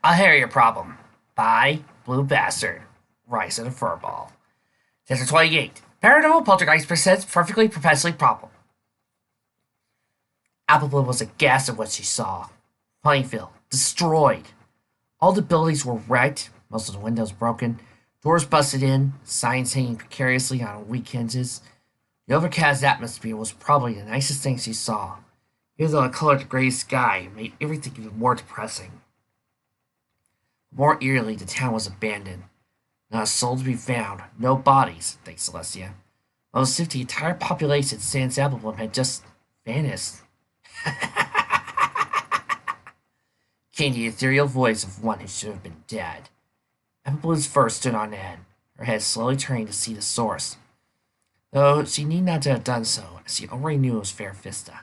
A Hairier Problem by Blue Bastard. Rise of the Furball. Chapter 28. Paranormal Poltergeist presents perfectly perpetually problem. Applebloom was aghast at what she saw. Ponyville, destroyed. All the buildings were wrecked, most of the windows broken, doors busted in, signs hanging precariously on weak hinges. The overcast atmosphere was probably the nicest thing she saw, even though the color of the gray sky made everything even more depressing. More eerily, the town was abandoned. Not a soul to be found. No bodies, thanks Celestia. Almost if the entire population sans Applebloom had just vanished. Came the ethereal voice of one who should have been dead. Applebloom's first stood on end, her head slowly turning to see the source. Though she need not have done so, as she already knew it was Fair Fista.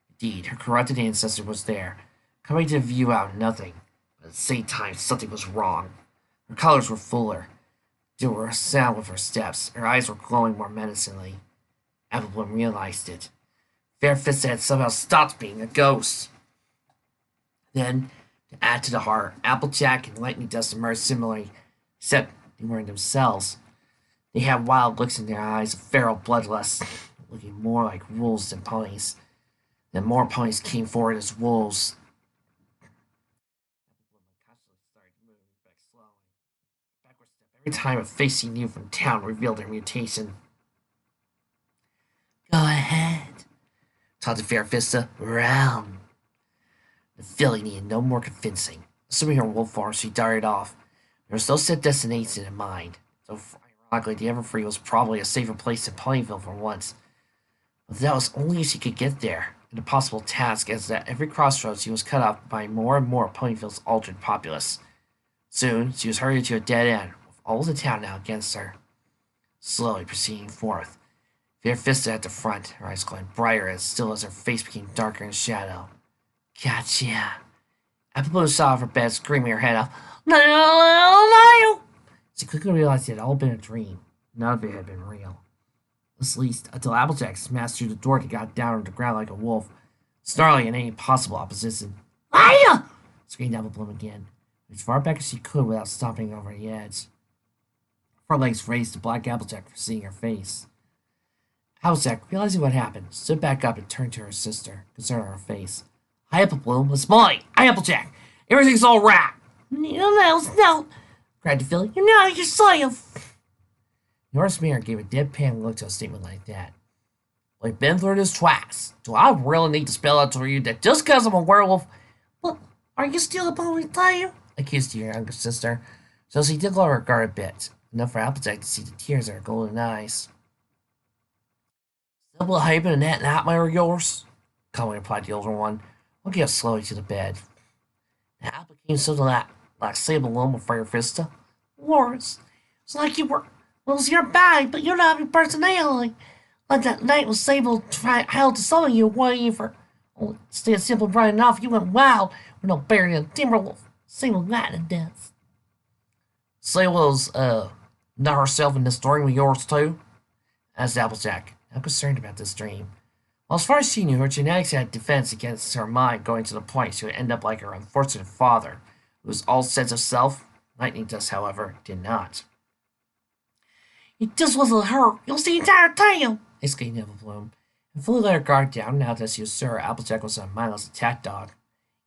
Indeed, her corrupted ancestor was there, coming to view out of nothing. At the same time, something was wrong. Her colors were fuller. There were a sound with her steps. Her eyes were glowing more menacingly. Applebloom realized it. Fair Fista had somehow stopped being a ghost. Then, to add to the horror, Applejack and Lightning Dust emerged similarly, except they weren't themselves. They had wild looks in their eyes of feral bloodlust, looking more like wolves than ponies. Then more ponies came forward as wolves. Every time a face he knew from town revealed their mutation. Go ahead, taunted Fair Fista. Round. The filly needed no more convincing. Assuming her wolf form, she darted off. There was no set destination in mind, so ironically, the Everfree was probably a safer place than Ponyville for once. But that was only if she could get there. An impossible task, as at every crossroads she was cut off by more and more Ponyville's altered populace. Soon, she was hurried to a dead end, with all the town now against her. Slowly proceeding forth, Fair Fista at the front, her eyes glowing brighter as still as her face became darker in shadow. Gotcha. Applebloom saw off her bed, screaming her head off. No! She quickly realized it had all been a dream. None of it had been real. At least, until Applejack smashed through the door and got down on the ground like a wolf, snarling in any possible opposition. Hiya! Screamed Applebloom again, as far back as she could without stomping over the edge. Her legs raised to block Applejack from seeing her face. Applejack, realizing what happened, stood back up and turned to her sister, concern on her face. Hi, Applebloom, it's Molly. Hi, Applejack. Everything's all right. No, cried the filly. You're not yourself. Norris Mirror gave a deadpan look to a statement like that. We've been through this twice. Do I really need to spell out to you that just because I'm a werewolf? Well, are you still a ponytail? Accused your younger sister. So she did lower her guard a bit, enough for Applejack to see the tears in her golden eyes. Still behaving in that nightmare of yours? Calmly replied the older one, walking up slowly to the bed. The apple became something like Sable Loam with Fair Fista. Worse. It's like you were. Well, it was your body, but you're not your personality. Like that night when Sable tried how to summon you, whatever. Only instead of simply running off, you went wild with no bear than a timberwolf. Sable lightning death. Sable's, not herself in this dream of yours, too? Asked Applejack, now concerned about this dream. Well, as far as she knew, her genetics had defense against her mind going to the point she would end up like her unfortunate father, who was all sense of self. Lightning Dust, however, did not. It just wasn't her. You'll see the entire tale, exclaimed Applebloom, and fully let her guard down now that she was sure Applejack was a mindless attack dog.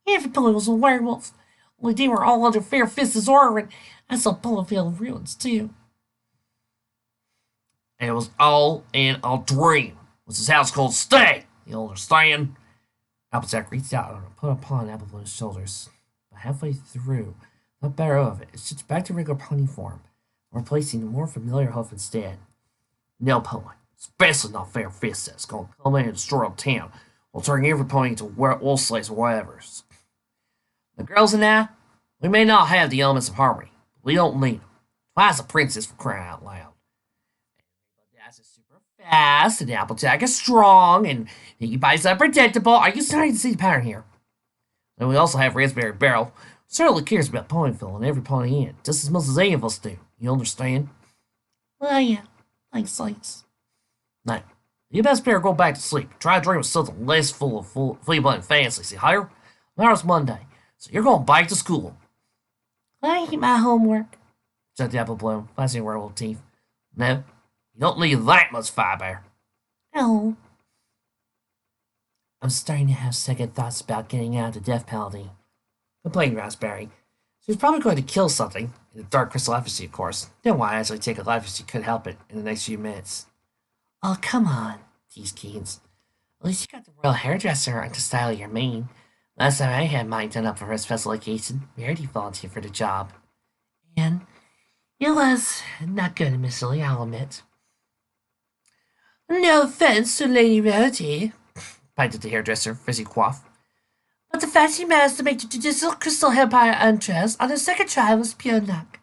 Everybody was a werewolf. Only they were all under Fair Fist's order, and saw Ponyville ruins, too. And it was all in a dream. Was his house called Stay? You understand? Applejack reached out and put upon Applebloom's shoulders. But halfway through, not better of it, it shifted back to regular pony form, replacing the more familiar hoof instead. No pony, especially not Fair Fist, is going to come in and destroy a town while turning every pony into wool slaves or whatever. The girls and I, we may not have the elements of harmony, but we don't need them. Twice a princess for crying out loud. That's a super fast, and Applejack is strong, and everybody's unpredictable. Are you starting to see the pattern here? And we also have Raspberry Barrel, who certainly cares about Ponyville and every pony in it, just as much as any of us do. You understand? Well, yeah. Thanks. Now, you best better go back to sleep. Try to dream of something less full of flea-blood and fancy. See, higher? Tomorrow's Monday, so you're going back to school. I eat my homework, said the Apple Bloom, flashing werewolf teeth. No, you don't need that much fiber. Oh. I'm starting to have second thoughts about getting out of the death penalty, complained Raspberry. She was probably going to kill something, in the dark crystal effigy, of course. Didn't want to actually take a life if she could help it in the next few minutes. Oh, come on, teased Keynes. At least you got the royal hairdresser to style your mane. Last time I had mine done up for her special occasion, Verity volunteered for the job. And it was not good, Miss Lily, I'll admit. No offense to Lady Verity, piped the hairdresser, fizzy quaff. But the fact she managed to make the judicial crystal empire undress on her second try was pure luck.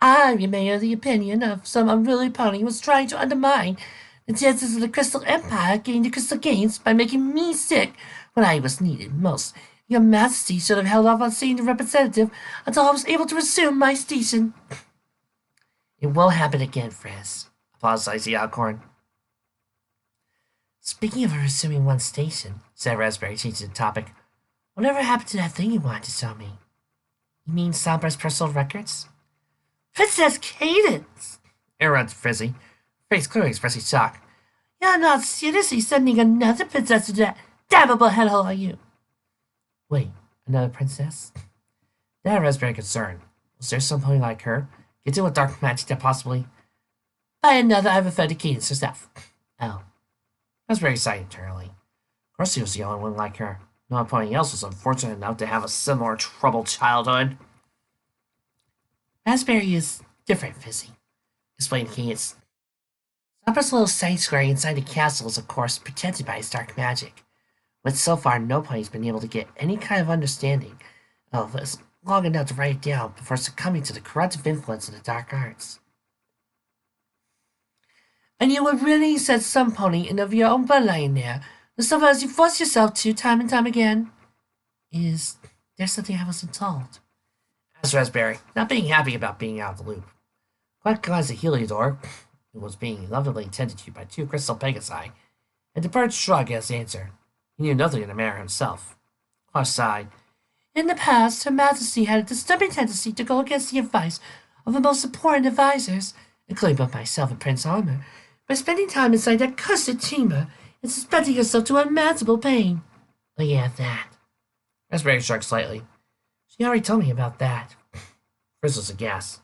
I remain of the opinion of some unruly pony was trying to undermine the chances of the crystal empire getting the crystal gains by making me sick when I was needed most. Your Majesty should have held off on seeing the representative until I was able to resume my station. It won't happen again, Frizz, apologized the Alcorn. Speaking of resuming one station, said Raspberry, changing the topic, whatever happened to that thing you wanted to show me? You mean Sombra's personal records? Princess Cadence! Interrupted Frizzy, her face clearly expressing shock. You're not seriously sending another princess to that damnable hellhole, are you? Wait, another princess? That Raspberry concerned. Was there somebody like her? Gifted with dark magic that possibly... By another, I've offended Cadence herself. Oh. Raspberry sighed internally. Of course he was the only one like her. No one else was unfortunate enough to have a similar troubled childhood. Raspberry is different, Fizzy, explained Cadence. Sombra's little sanctuary inside the castle is, of course, protected by his dark magic, but so far no pony's been able to get any kind of understanding of it long enough to write it down before succumbing to the corruptive influence of the dark arts. And you would really set some pony in of your own bloodline there, the stuff as you force yourself to time and time again. Is there something I wasn't told? Asked Raspberry, not being happy about being out of the loop. Quite glanced at Heliodor, who was being lovingly tended to by two crystal pegasi, and the bird shrugged as answer. He knew nothing of the matter himself. Clark sighed. In the past, Her Majesty had a disturbing tendency to go against the advice of the most important advisors, including both myself and Prince Armor, by spending time inside that cursed chamber and suspending herself to unimaginable pain. Oh yeah, that. Raspberry shrugged slightly. She already told me about that. Frizz was aghast.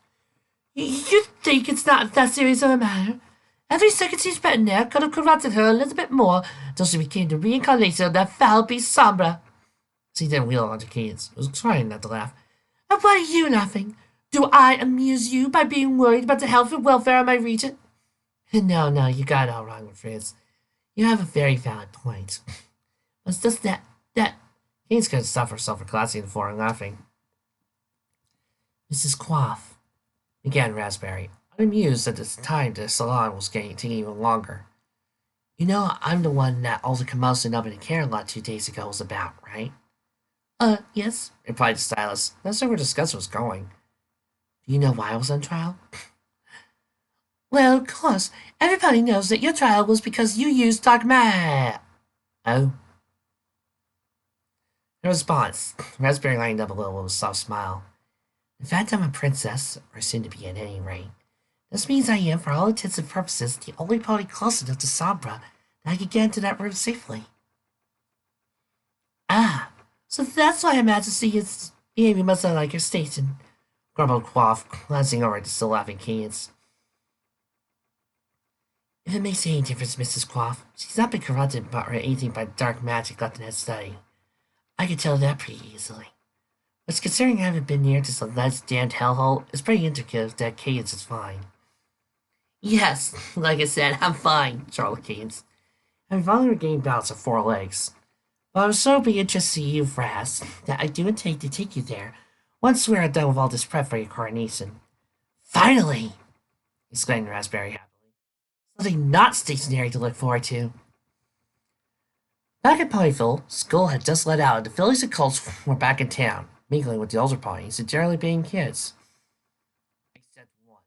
You think it's not that serious of a matter? Every second she spent in there could have corrupted her a little bit more until she became the reincarnation of that foul beast Sombra. She didn't wheel onto Cadence, who was trying not to laugh. And why are you laughing? Do I amuse you by being worried about the health and welfare of my regent? No, you got it all wrong with Frizz. You have a very valid point. But it's just that... Cadence couldn't stop herself from glancing at the floor and laughing. Mrs. Quaff, began Raspberry, unamused that the time to the salon was taking even longer. You know, I'm the one that all the commotion up in the Karen lot 2 days ago was about, right? Yes, replied the stylist. That's where the discussion was going. Do you know why I was on trial? Well, of course, everybody knows that your trial was because you used dark magic. Oh. In response, Raspberry lined up a little with a soft smile. In fact, I'm a princess, or soon to be at any rate. This means I am, for all intents and purposes, the only pony close enough to Sombra that I could get into that room safely. Ah, so that's why Her Majesty is behaving much unlike her station, grumbled Quaff, glancing over at the still laughing Cadence. If it makes any difference, Mrs. Quaff, she's not been corrupted or anything by dark magic left in that study. I can tell that pretty easily. But considering I haven't been near this alleged damned hellhole, it's pretty indicative that Cadence is fine. Yes, like I said, I'm fine, Charlotte Cadence. I've finally regained balance of 4 legs. But I'm so be interested in you, Fraz, that I do intend to take you there once we're done with all this prep for your coronation. Finally! Exclaimed Raspberry happily. Something not stationary to look forward to. Back at Ponyville, school had just let out and the fillies and colts were back in town, mingling with the older ponies and generally being kids. Except one.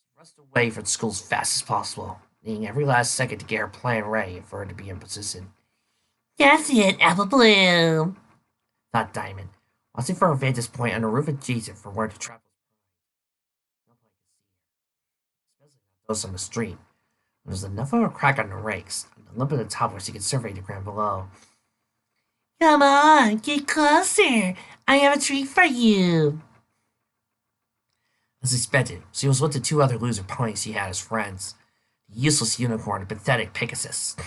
She rushed away from school as fast as possible, needing every last second to get her plan ready for her to be in position. That's it, Apple Bloom, thought Diamond, Watching from a vantage point on the roof adjacent from where the trap was, nobody could see her, especially not those on the street. There was enough of a crack on the rakes, and a lip at the top where she could survey the ground below. Come on, get closer. I have a treat for you. As expected, she was with the two other loser ponies she had as friends, the useless unicorn and pathetic Pegasus. There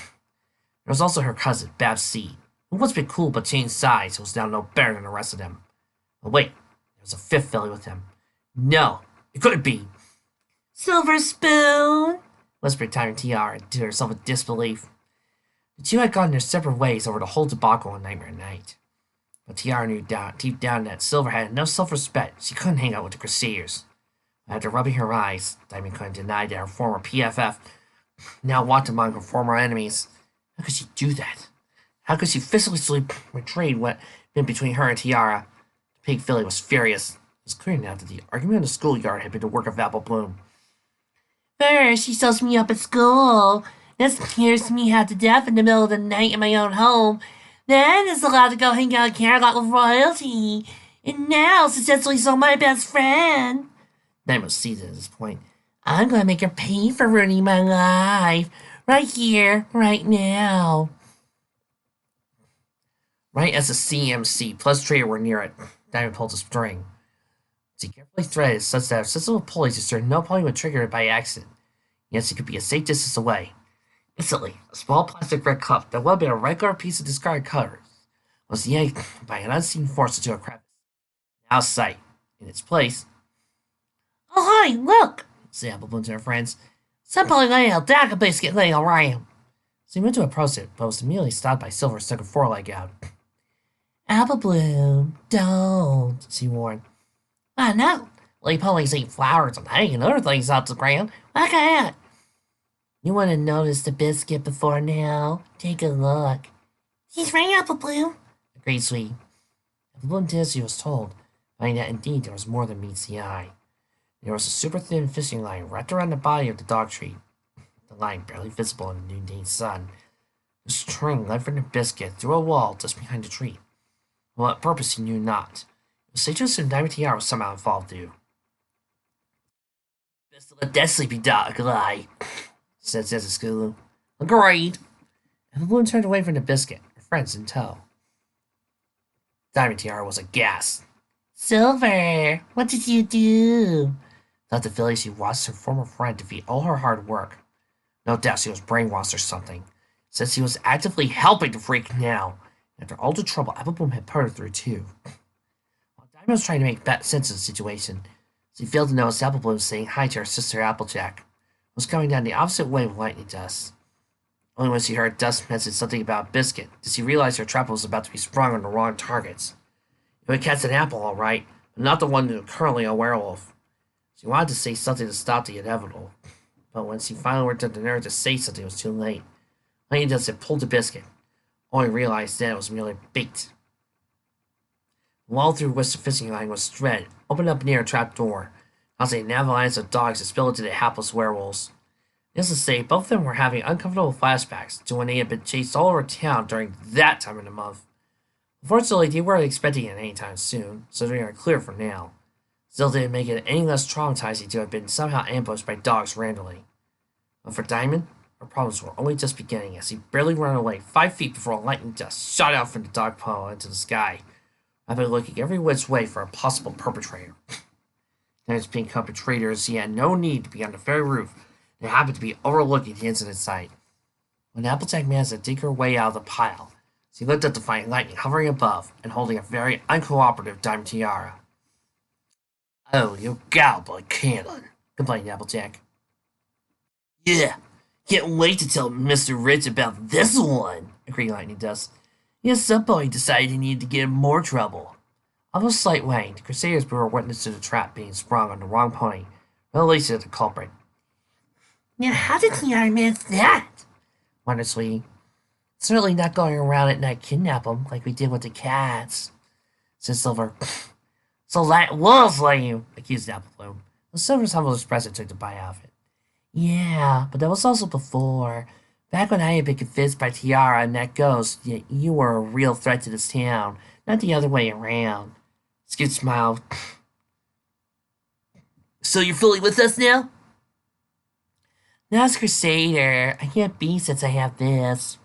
was also her cousin, Babs Seed, who once been cool but changed sides and was now no better than the rest of them. But wait, there was a fifth filly with him. No, it couldn't be. Silver Spoon, whispered Tiny Tiara to herself with disbelief. The two had gone their separate ways over the whole debacle on Nightmare Night. But Tiara knew deep down that Silver had enough self-respect she couldn't hang out with the Crusaders. After rubbing her eyes, Diamond couldn't deny that her former PFF now walked among her former enemies. How could she do that? How could she physically betray what had been between her and Tiara? The pig filly was furious. It was clear now that the argument in the schoolyard had been the work of Apple Bloom. First, she sews me up at school. Then scares me half to death in the middle of the night in my own home. Then is allowed to go hang out in Camelot with royalty. And now successfully sold my best friend. Diamond was seasoned at this point. I'm going to make her pay for ruining my life. Right here, right now. Right as the CMC plus trader were near it, Diamond pulled a string. She carefully threaded such that her sensible pulley ensured no pony would trigger it by accident. Yet she could be a safe distance away. Instantly, a small plastic red cup that would have been a regular piece of discarded colors was yanked by an unseen force into a crevice. Out of sight. In its place. Oh, hi, look, said Apple Bloom to her friends. Somebody laying a dagger biscuit laying around. She went to approach it, but was immediately stopped by Silver sticking her foreleg out. Apple Bloom, don't, she warned. I know. Lay ponies eat flowers and hanging other things off the ground. I can't. You want to notice the biscuit before now? Take a look. He's right, Apple Bloom, agreed Sweet. Apple Bloom did as she was told, finding that indeed there was more than meets the eye. There was a super thin fishing line wrapped around the body of the dog tree, the line barely visible in the noonday sun. The string led from the biscuit through a wall just behind the tree. For what purpose he knew not. It was safe to assume Diamond Tiara was somehow involved too. Best to let that sleepy dog lie, said Zezasculu. Agreed. And the balloon turned away from the biscuit, her friends in tow. Diamond Tiara was aghast. Silver, what did you do? Thought the filly she watched her former friend defeat all her hard work. No doubt she was brainwashed or something, since she was actively helping the freak now. After all the trouble Apple Bloom had put her through too. While Diamond was trying to make sense of the situation, she failed to notice Apple Bloom saying hi to her sister Applejack was coming down the opposite way of lightning dust. Only when she heard Dust mention something about biscuit did she realize her trap was about to be sprung on the wrong targets. It would catch an apple, all right, but not the one who was currently a werewolf. She wanted to say something to stop the inevitable, but when she finally worked up the nerve to say something, it was too late. Lightning Dust had pulled the biscuit, only realized then it was merely bait. The wall through which the fishing line was threaded opened up near a trap door, causing an avalanche of dogs to spill into the hapless werewolves. Needless to say, both of them were having uncomfortable flashbacks to when they had been chased all over town during that time of the month. Unfortunately, they weren't expecting it anytime soon, so they are clear for now. Still didn't make it any less traumatizing to have been somehow ambushed by dogs randomly. But for Diamond, her problems were only just beginning as he barely ran away 5 feet before a lightning dust shot out from the dog pile into the sky. I've been looking every which way for a possible perpetrator. Diamond's pink perpetrator as he had no need to be on the very roof and happened to be overlooking the incident site. When Applejack managed to dig her way out of the pile, she looked up to find lightning hovering above and holding a very uncooperative Diamond Tiara. Oh, you cowboy cannon, complained Applejack. Yeah, can't wait to tell Mr. Rich about this one, agreed Lightning Dust. Yes, somebody decided he needed to get in more trouble. Although slight wang, the Crusaders were witness to the trap being sprung on the wrong pony, revelation of the culprit. Now, how did Tiara miss that? Wondered Sweetie. Certainly not going around at night kidnap them like we did with the cats, said Silver. So that was lame, accused Apple Bloom. The Silver's humble expression took the bite out of it. Yeah, but that was also before. Back when I had been convinced by Tiara and that ghost, yet you were a real threat to this town, not the other way around. Scoot smiled. So you're fully with us now? Not as Crusader. I can't be since I have this.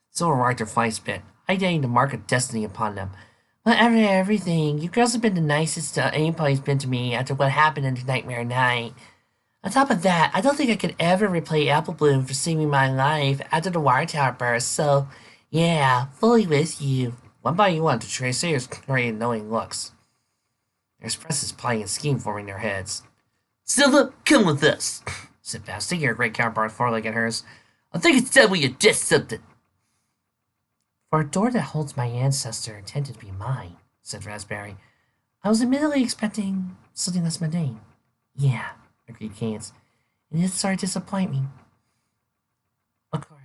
Silver rocked her flight bit, ideating to mark a destiny upon them. Whatever everything, you girls have been the nicest anybody's been to me after what happened in Nightmare Night. On top of that, I don't think I could ever repay Apple Bloom for saving my life after the water tower burst, so yeah, fully with you. One by one, the Tracers created knowing looks. Their expresses plotting a scheme forming their heads. Silva, come with us, said Bass, sticking her great counterpart foreleg at hers. I think it's time we adjust something. For a door that holds my ancestor intended to be mine, said Raspberry. I was admittedly expecting something less mundane. Yeah, agreed Cadence. And it's sorry to disappoint me. Of course,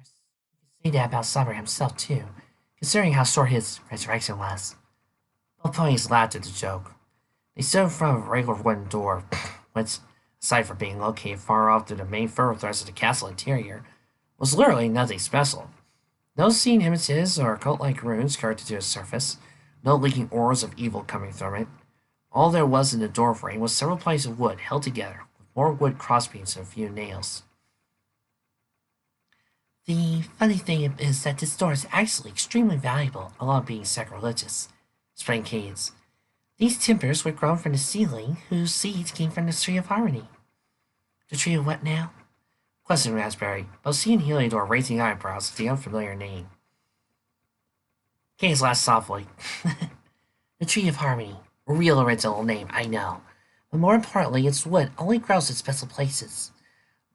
you could say that about Saber himself, too, considering how short his resurrection was. Both ponies laughed at the joke. They stood in front of a regular wooden door, which, aside from being located far off through the main thoroughfares of the castle interior, was literally nothing special. No seen images or cult-like runes carved into its surface, no leaking auras of evil coming from it. All there was in the door frame was several planks of wood held together, with more wood crossbeams and a few nails. The funny thing is that this door is actually extremely valuable, along being sacrilegious, explained Cadence. These timbers were grown from the ceiling, whose seeds came from the Tree of Harmony. The Tree of what now? Questioned Raspberry, both she and Heliodor raising eyebrows at the unfamiliar name. Cadence laughed softly. The Tree of Harmony. A real original name, I know. But more importantly, its wood only grows in special places.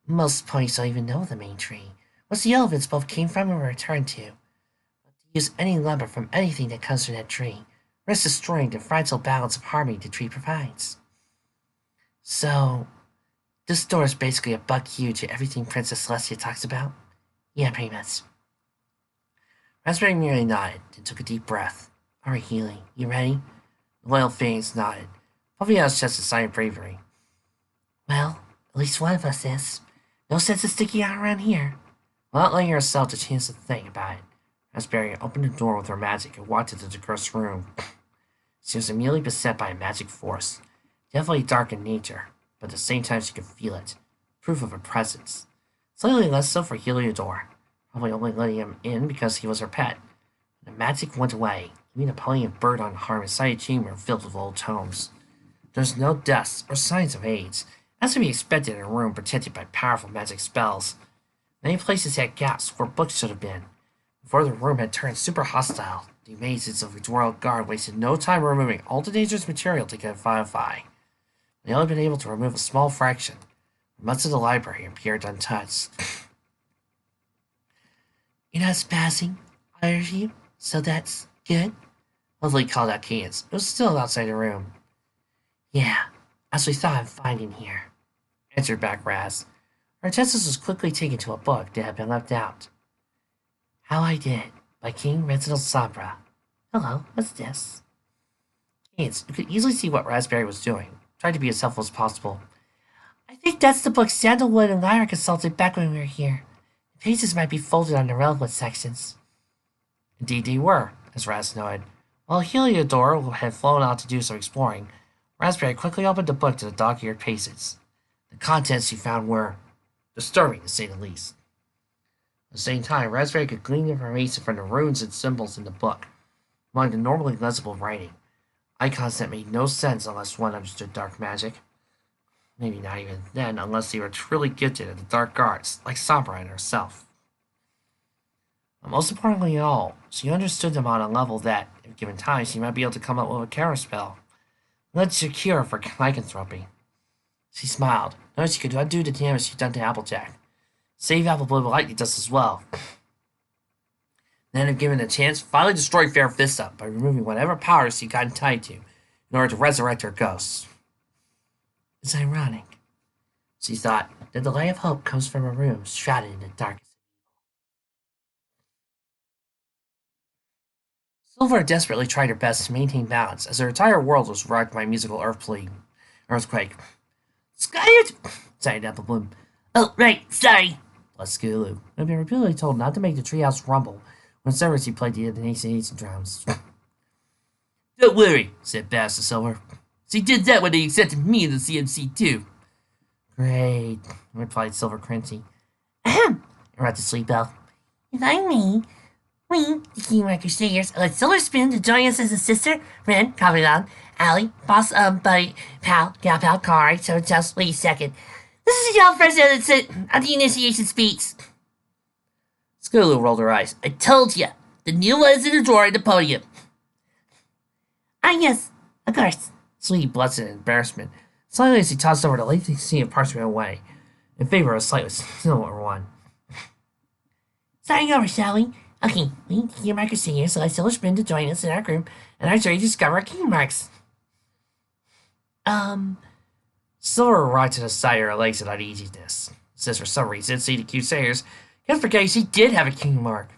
Most ponies don't even know the main tree, which the elephants both came from and were returned to. But to use any lumber from anything that comes from that tree risks destroying the fragile balance of harmony the tree provides. So, this door is basically a buck you to everything Princess Celestia talks about? Yeah, pretty much. Raspberry merely nodded, then took a deep breath. Alright, Healy, you ready? The loyal Phoenix nodded, puffing out his chest a sign of bravery. Well, at least one of us is. No sense of sticking out around here. Without letting herself the chance to think about it, Raspberry opened the door with her magic and walked into the cursed room. She was immediately beset by a magic force, definitely dark in nature, but at the same time she could feel it, proof of a presence. Slightly less so for Heliodor, probably only letting him in because he was her pet. The magic went away, leaving a pony and bird unharmed inside a chamber filled with old tomes. There was no dust or signs of age, as to be expected in a room protected by powerful magic spells. Many places had gaps where books should have been. Before the room had turned super hostile, the amazes of its royal guard wasted no time removing all the dangerous material to get Firefly. They only been able to remove a small fraction. Much of the library appeared untouched. You're not spazzing, are you? So that's good? Lovely called out Cadence. It was still outside the room. Yeah, as we thought I'm fine in here, answered back Raz. Her attention was quickly taken to a book that had been left out. How I Did, by King Reginald Sabra. Hello, what's this? Cadence, who could easily see what Raspberry was doing, tried to be as helpful as possible. I think that's the book Sandalwood and Lyra consulted back when we were here. The pages might be folded on the relevant sections. Indeed they were, as Raz noted. While Heliodor had flown out to do some exploring, Raspberry quickly opened the book to the dog-eared pages. The contents she found were disturbing, to say the least. At the same time, Raspberry could glean information from the runes and symbols in the book, among the normally legible writing. Icons that made no sense unless one understood dark magic. Maybe not even then, unless they were truly gifted at the dark arts, like Sabra and herself. But most importantly of all, she understood them on a level that, if given time, she might be able to come up with a counterspell. That's your cure for lycanthropy. She smiled, knowing she could undo the damage she'd done to Applejack. Save Applebloom lightly just as well. Then, if given a chance, finally destroy Fair Vista by removing whatever powers she got tied to, in order to resurrect her ghosts. It's ironic, she thought, that the light of hope comes from a room shrouded in the darkest. Silver desperately tried her best to maintain balance as her entire world was rocked by a musical earthquake. Skynet! Sighed Applebloom. Oh, right, sorry. Plus Skulu, who had been repeatedly told not to make the treehouse rumble whenever she played the intonation drums. Don't worry, said Bass to Silver. She did that when they accepted me in the CMC too. Great, replied Silver Crunchy. Ahem, interrupted Sleepbell. If I may, we, the Kingmaker Crusaders, let Silver Spoon to join us as a sister, friend, confidant, ally, boss, buddy, pal, gal pal, car, so just wait a second. This is the young president at the initiation speech. Skulu rolled her eyes. I told you, the new one is in the drawer at the podium. Ah, yes, of course. Sweetie blushed in embarrassment. Slightly as he tossed over the lengthy sea of parchment away, in favor of a slightly similar one. Starting over, shall we? Okay, we need Key Marker Senior, so I Silver Spoon to join us in our group and our journey to discover our key marks. Silver rocked to the side of her legs in uneasiness. Since for some reason, seeing the Crusaders kept forgetting she did have a key mark.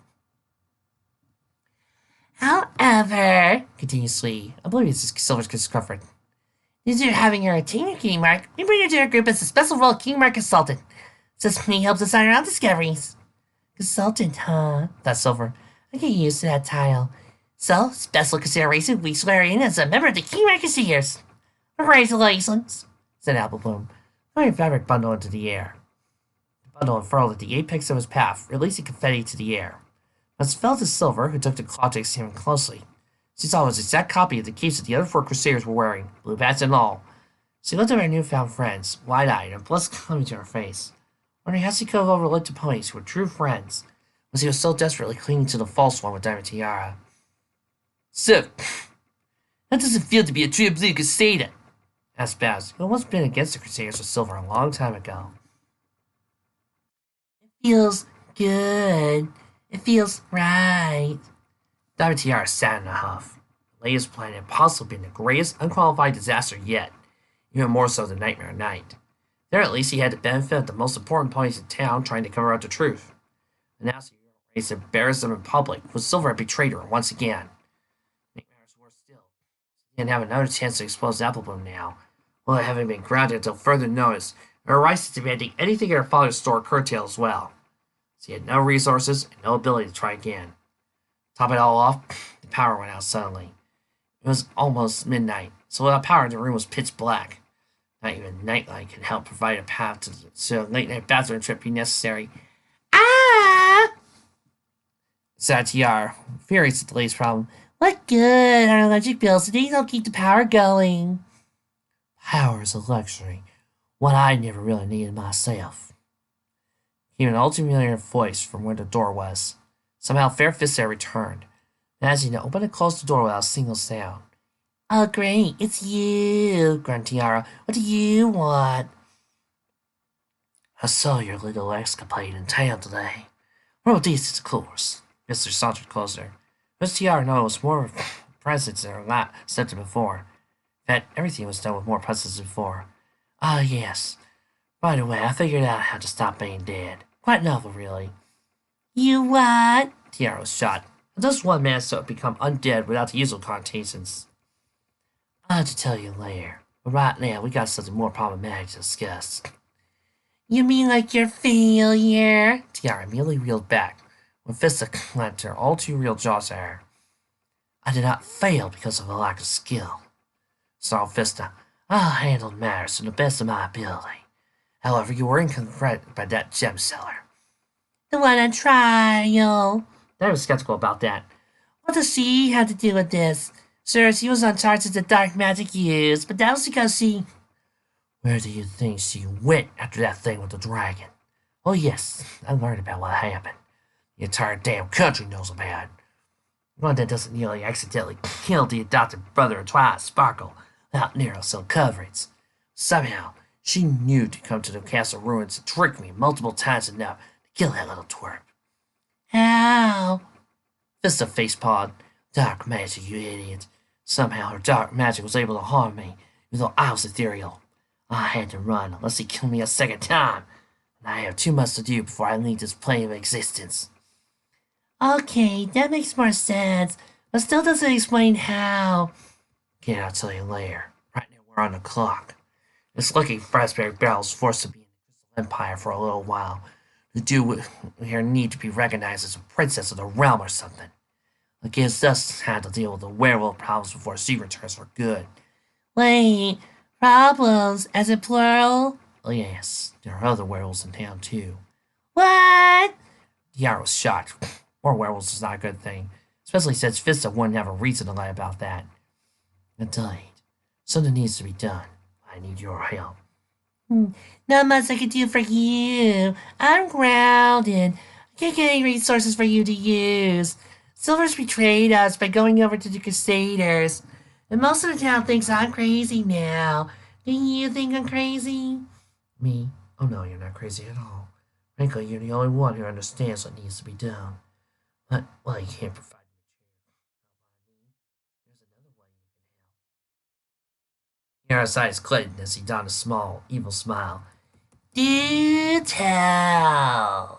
However, continued Slee, oblivious to Silver's discomfort, since you're having her attain your key mark, we bring her to our group as a special role key mark consultant. Since me helps us on our own discoveries. Consultant, huh? Thought Silver. I get used to that title. So, special consideration, we swear in as a member of the Key Marketeers. Congratulations, said Applebloom, throwing a fabric bundle into the air. The bundle unfurled at the apex of his path, releasing confetti to the air. As it fell to Silver, who took the cloth to examine closely. She saw it was an exact copy of the capes that the other 4 Crusaders were wearing, blue bats and all. She looked at her newfound friends, wide-eyed, and blood coming to her face, wondering how she could have overlooked the ponies who were true friends, when she was so desperately clinging to the false one with Diamond Tiara. So, how does it feel to be a true blue Crusader? Asked Baz, who had once been against the Crusaders with Silver a long time ago. It feels good. It feels right. Diamond Tiara sat in a huff. The latest plan had possibly been the greatest unqualified disaster yet, even more so than Nightmare Night. There at least he had the benefit of the most important ponies in town trying to cover up the truth. And now she raised to embarrass them in public, with Silver had betrayed her once again. Make matters worse still, she didn't have another chance to expose Applebloom now, although having been grounded until further notice, and her rights to demanding anything in her father's store curtailed as well. She had no resources and no ability to try again. To top it all off, the power went out suddenly. It was almost midnight, so without power the room was pitch black. Not even nightlight could help provide a path to a late-night bathroom trip be necessary. Ah! Said Tiara, furious at the latest problem. What good are electric bills? These don't keep the power going. Power is a luxury, one I never really needed myself. Came an old familiar voice from where the door was. Somehow Fair Fist had returned, managing to open and close the door without a single sound. Oh, great, it's you, grunted Tiara. What do you want? I saw your little escapade in town today. Real decent, of course. Mr. sauntered closer. Miss Tiara noticed more presence in her lap stepped before. In fact, everything was done with more presence than before. Ah, yes. By the way, I figured out how to stop being dead. Quite novel, really. You what? Tiara was shocked. Just one man so become undead without the usual connotations. I'll have to tell you later, but right now we got something more problematic to discuss. You mean like your failure? Tiara immediately reeled back, when Fista clamped her all too real jaws at her. I did not fail because of a lack of skill, snarled Fista. I handled matters to the best of my ability. However, you were incorrect by that gem seller. The one on trial. I was skeptical about that. What does she have to do with this? Sir, she was on charge of the dark magic used, but that was because she... Where do you think she went after that thing with the dragon? Oh yes, I learned about what happened. The entire damn country knows about it. One that doesn't nearly accidentally kill the adopted brother of Twilight Sparkle without narrow cell coverage. Somehow, she knew to come to the castle ruins and trick me multiple times enough to kill that little twerp. How? Fist of facepawed. Dark magic, you idiot. Somehow her dark magic was able to harm me, even though I was ethereal. I had to run, unless he killed me a second time, and I have too much to do before I leave this plane of existence. Okay, that makes more sense, but still doesn't explain how. Again, I'll tell you later. Right now we're on the clock. This lucky Raspberry Barrel is forced to be in the Crystal Empire for a little while, to do with her need to be recognized as a princess of the realm or something. Against us had to deal with the werewolf problems before she returns for good. Wait, problems as in plural? Oh yes, there are other werewolves in town too. What? Yara was shocked. More werewolves is not a good thing, especially since Fista wouldn't have a reason to lie about that. Indeed, something needs to be done. I need your help. Not much I can do for you. I'm grounded. I can't get any resources for you to use. Silver's betrayed us by going over to the Crusaders. And most of the town thinks I'm crazy now. Do you think I'm crazy? Me? Oh no, you're not crazy at all. Frankly, you're the only one who understands what needs to be done. But, well, you can't provide me with there's another way you can help. Yara's eyes glittered as he donned a small, evil smile. Do tell.